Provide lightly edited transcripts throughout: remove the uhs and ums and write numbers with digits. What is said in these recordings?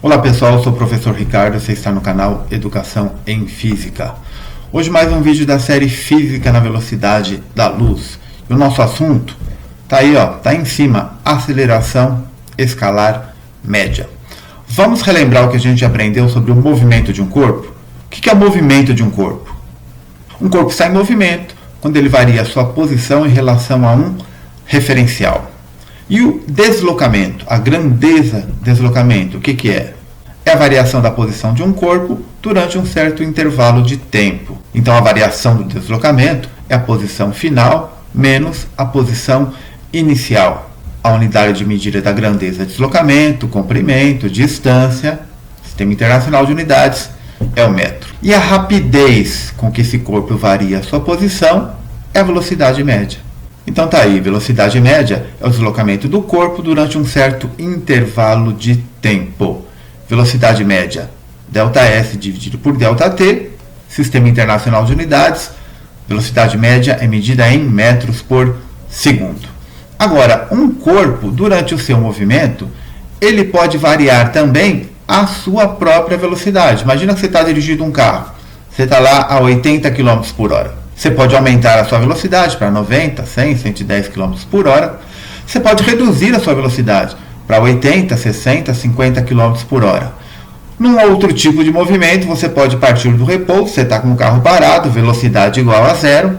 Olá pessoal, eu sou o professor Ricardo, você está no canal Educação em Física. Hoje mais um vídeo da série Física na Velocidade da Luz. E o nosso assunto está aí, está em cima, aceleração escalar média. Vamos relembrar o que a gente aprendeu sobre o movimento de um corpo? O que é o movimento de um corpo? Um corpo está em movimento quando ele varia a sua posição em relação a um referencial. E o deslocamento, a grandeza deslocamento, o que é? É a variação da posição de um corpo durante um certo intervalo de tempo. Então a variação do deslocamento é a posição final menos a posição inicial. A unidade de medida da grandeza é deslocamento, comprimento, distância, Sistema Internacional de Unidades é o metro. E a rapidez com que esse corpo varia a sua posição é a velocidade média. Então tá aí, velocidade média é o deslocamento do corpo durante um certo intervalo de tempo. Velocidade média, ΔS dividido por ΔT, Sistema Internacional de Unidades, velocidade média é medida em metros por segundo. Agora, um corpo, durante o seu movimento, ele pode variar também a sua própria velocidade. Imagina que você está dirigindo um carro, você está lá a 80 km por hora. Você pode aumentar a sua velocidade para 90, 100, 110 km por hora. Você pode reduzir a sua velocidade para 80, 60, 50 km por hora. Num outro tipo de movimento, você pode partir do repouso, você está com o carro parado, velocidade igual a zero,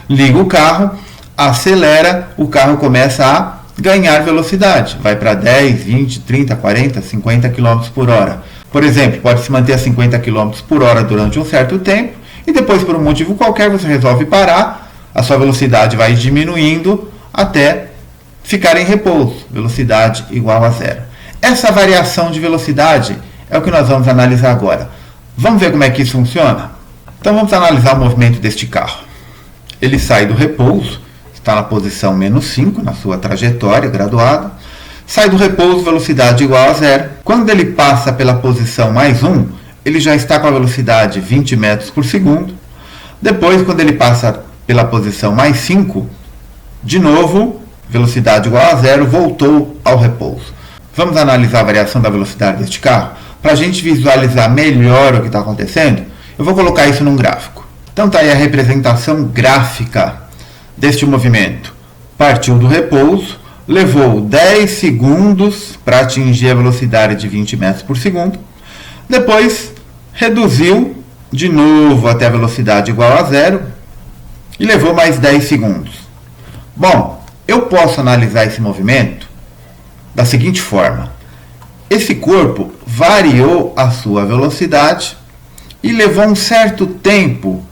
liga o carro, acelera, o carro começa a ganhar velocidade, vai para 10, 20, 30, 40, 50 km por hora. Por exemplo, pode se manter a 50 km por hora durante um certo tempo, e depois, por um motivo qualquer, você resolve parar, a sua velocidade vai diminuindo até ficar em repouso, velocidade igual a zero. Essa variação de velocidade é o que nós vamos analisar agora. Vamos ver como é que isso funciona? Então vamos analisar o movimento deste carro. Ele sai do repouso, está na posição menos 5 na sua trajetória graduada, sai do repouso, velocidade igual a zero. Quando ele passa pela posição mais 1, ele já está com a velocidade 20 metros por segundo. Depois, quando ele passa pela posição mais 5, de novo, velocidade igual a zero, voltou ao repouso. Vamos analisar a variação da velocidade deste carro? Para a gente visualizar melhor o que está acontecendo, eu vou colocar isso num gráfico. Então está aí a representação gráfica deste movimento. Partiu do repouso, levou 10 segundos para atingir a velocidade de 20 metros por segundo. Depois, reduziu de novo até a velocidade igual a zero e levou mais 10 segundos. Bom, eu posso analisar esse movimento da seguinte forma. Esse corpo variou a sua velocidade e levou um certo tempo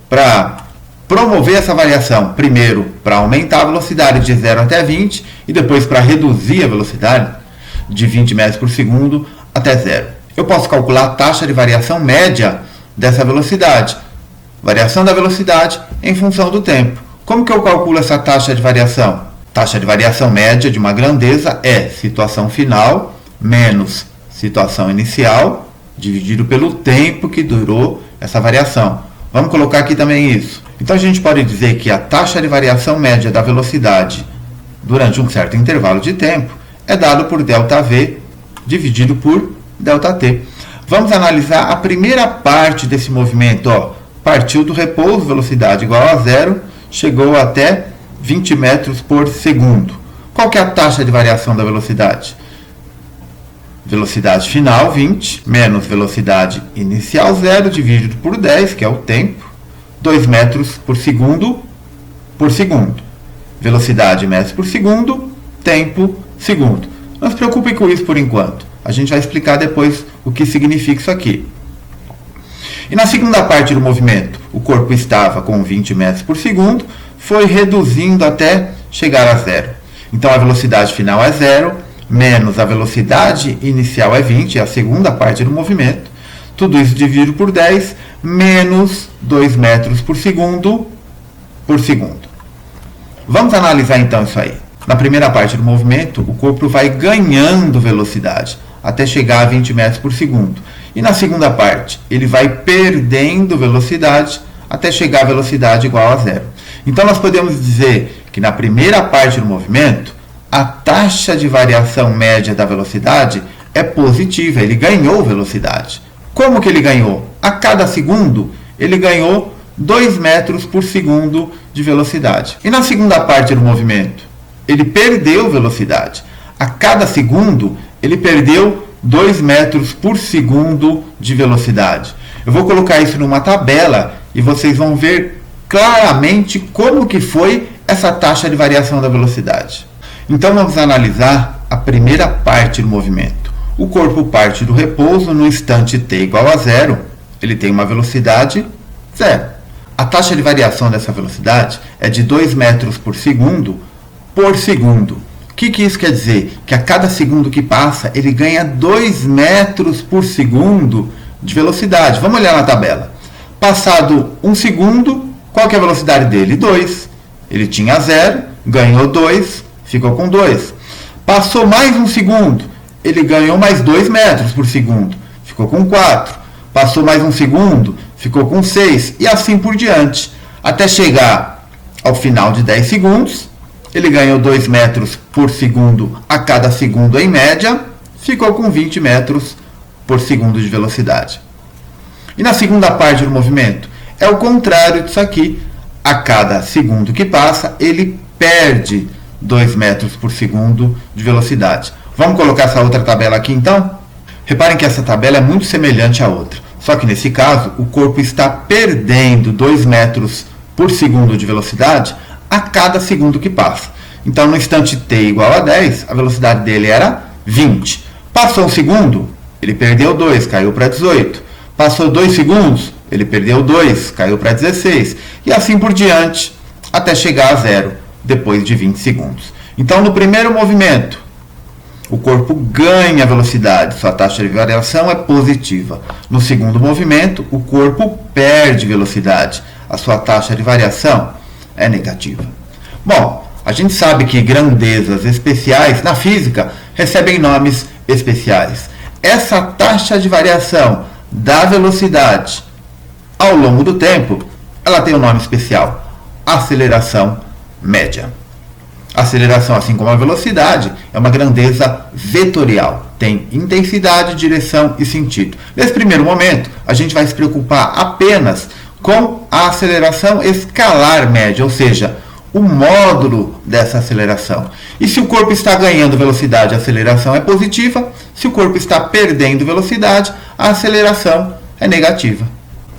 para promover essa variação. Primeiro, para aumentar a velocidade de 0 até 20 e depois para reduzir a velocidade de 20 metros por segundo até 0. Eu posso calcular a taxa de variação média dessa velocidade. Variação da velocidade em função do tempo. Como que eu calculo essa taxa de variação? Taxa de variação média de uma grandeza é situação final menos situação inicial dividido pelo tempo que durou essa variação. Vamos colocar aqui também isso. Então a gente pode dizer que a taxa de variação média da velocidade durante um certo intervalo de tempo é dado por ΔV dividido por ΔT. Vamos analisar a primeira parte desse movimento. Partiu do repouso, velocidade igual a zero, chegou até 20 metros por segundo. Qual que é a taxa de variação da velocidade? Velocidade final, 20, menos velocidade inicial, 0, dividido por 10, que é o tempo, 2 metros por segundo. Velocidade metros por segundo, tempo, segundo. Não se preocupe com isso por enquanto. A gente vai explicar depois o que significa isso aqui. E na segunda parte do movimento, o corpo estava com 20 metros por segundo, foi reduzindo até chegar a zero. Então a velocidade final é 0, menos a velocidade inicial é 20, é a segunda parte do movimento. Tudo isso dividido por 10, menos 2 metros por segundo. Vamos analisar então isso aí. Na primeira parte do movimento, o corpo vai ganhando velocidade até chegar a 20 metros por segundo. E na segunda parte, ele vai perdendo velocidade até chegar a velocidade igual a zero. Então nós podemos dizer que na primeira parte do movimento, a taxa de variação média da velocidade é positiva, ele ganhou velocidade. Como que ele ganhou? A cada segundo, ele ganhou 2 metros por segundo de velocidade. E na segunda parte do movimento, ele perdeu velocidade. A cada segundo, ele perdeu 2 metros por segundo de velocidade. Eu vou colocar isso numa tabela e vocês vão ver claramente como que foi essa taxa de variação da velocidade. Então vamos analisar a primeira parte do movimento. O corpo parte do repouso no instante t igual a 0, ele tem uma velocidade 0. A taxa de variação dessa velocidade é de 2 metros por segundo. O que isso quer dizer? Que a cada segundo que passa, ele ganha 2 metros por segundo de velocidade. Vamos olhar na tabela. Passado 1 segundo, qual que é a velocidade dele? 2. Ele tinha 0, ganhou 2, ficou com 2. Passou mais 1 segundo, ele ganhou mais 2 metros por segundo, ficou com 4. Passou mais 1 segundo, ficou com 6, e assim por diante. Até chegar ao final de 10 segundos, ele ganhou 2 metros por segundo a cada segundo em média, ficou com 20 metros por segundo de velocidade. E na segunda parte do movimento, é o contrário disso aqui. A cada segundo que passa, ele perde 2 metros por segundo de velocidade. Vamos colocar essa outra tabela aqui então? Reparem que essa tabela é muito semelhante à outra. Só que nesse caso, o corpo está perdendo 2 metros por segundo de velocidade a cada segundo que passa. Então, no instante t igual a 10, a velocidade dele era 20. Passou 1 segundo, ele perdeu 2, caiu para 18. Passou 2 segundos, ele perdeu 2, caiu para 16. E assim por diante, até chegar a 0, depois de 20 segundos. Então, no primeiro movimento, o corpo ganha velocidade, sua taxa de variação é positiva. No segundo movimento, o corpo perde velocidade, a sua taxa de variação é negativa. Bom, a gente sabe que grandezas especiais na física recebem nomes especiais. Essa taxa de variação da velocidade ao longo do tempo, ela tem um nome especial: aceleração média. A aceleração, assim como a velocidade, é uma grandeza vetorial. Tem intensidade, direção e sentido. Nesse primeiro momento, a gente vai se preocupar apenas com a aceleração escalar média, ou seja, o módulo dessa aceleração. E se o corpo está ganhando velocidade, a aceleração é positiva. Se o corpo está perdendo velocidade, a aceleração é negativa.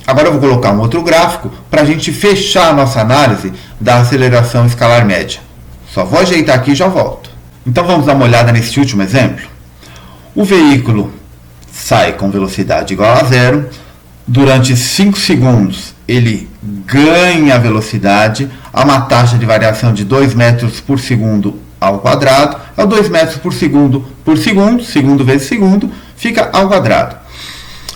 Agora eu vou colocar um outro gráfico para a gente fechar a nossa análise da aceleração escalar média. Só vou ajeitar aqui e já volto. Então vamos dar uma olhada nesse último exemplo. O veículo sai com velocidade igual a 0. Durante 5 segundos ele ganha velocidade a uma taxa de variação de 2 metros por segundo ao quadrado. É o 2 metros por segundo, segundo vezes segundo, fica ao quadrado.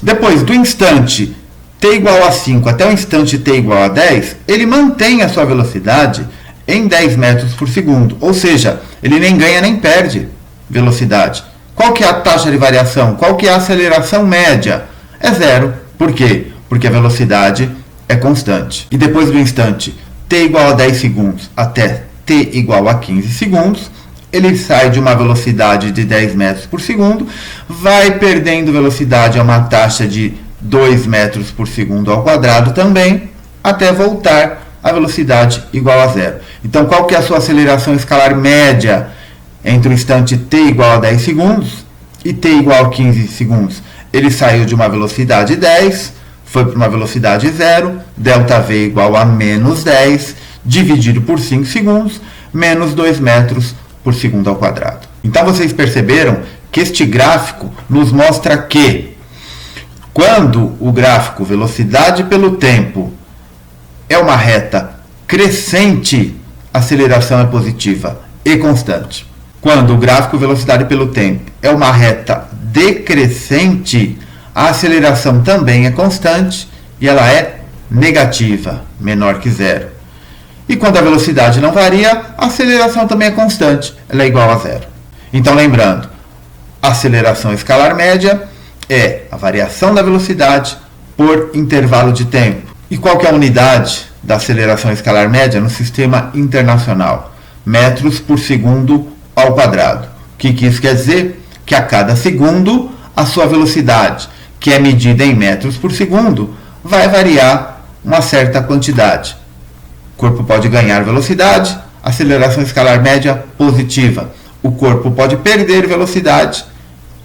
Depois do instante t igual a 5 até o instante t igual a 10, ele mantém a sua velocidade em 10 metros por segundo, ou seja, ele nem ganha nem perde velocidade. Qual que é a taxa de variação? Qual que é a aceleração média? É 0. Por quê? Porque a velocidade é constante. E depois do instante t igual a 10 segundos até t igual a 15 segundos, ele sai de uma velocidade de 10 metros por segundo, vai perdendo velocidade a uma taxa de 2 metros por segundo ao quadrado também, até voltar a velocidade igual a 0. Então, qual que é a sua aceleração escalar média entre o instante t igual a 10 segundos e t igual a 15 segundos? Ele saiu de uma velocidade 10, foi para uma velocidade 0, ΔV igual a menos 10, dividido por 5 segundos, menos 2 metros por segundo ao quadrado. Então, vocês perceberam que este gráfico nos mostra que, quando o gráfico velocidade pelo tempo é uma reta crescente, a aceleração é positiva e constante. Quando o gráfico velocidade pelo tempo é uma reta decrescente, a aceleração também é constante e ela é negativa, menor que 0. E quando a velocidade não varia, a aceleração também é constante, ela é igual a 0. Então, lembrando, a aceleração escalar média é a variação da velocidade por intervalo de tempo. E qual que é a unidade da aceleração escalar média no sistema internacional? Metros por segundo ao quadrado. O que isso quer dizer? que a cada segundo a sua velocidade, que é medida em metros por segundo, vai variar uma certa quantidade. O corpo pode ganhar velocidade, aceleração escalar média positiva. O corpo pode perder velocidade,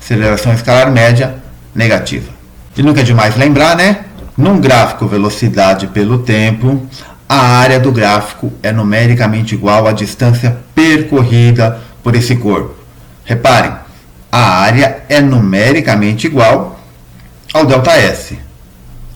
aceleração escalar média negativa. E nunca é demais lembrar, né? Num gráfico velocidade pelo tempo, a área do gráfico é numericamente igual à distância percorrida por esse corpo. Reparem, a área é numericamente igual ao ΔS.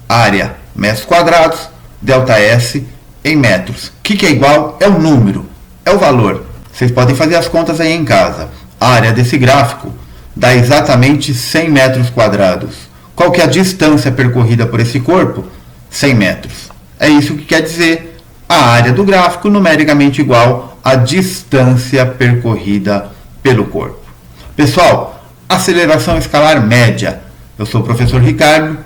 Área metros quadrados, ΔS em metros. O que é igual? É o número, é o valor. Vocês podem fazer as contas aí em casa. A área desse gráfico dá exatamente 100 metros quadrados. Qual que é a distância percorrida por esse corpo? 100 metros. É isso que quer dizer a área do gráfico numericamente igual à distância percorrida pelo corpo. Pessoal, aceleração escalar média. Eu sou o professor Ricardo,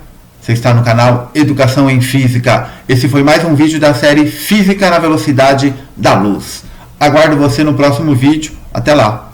você está no canal Educação em Física. Esse foi mais um vídeo da série Física na Velocidade da Luz. Aguardo você no próximo vídeo. Até lá!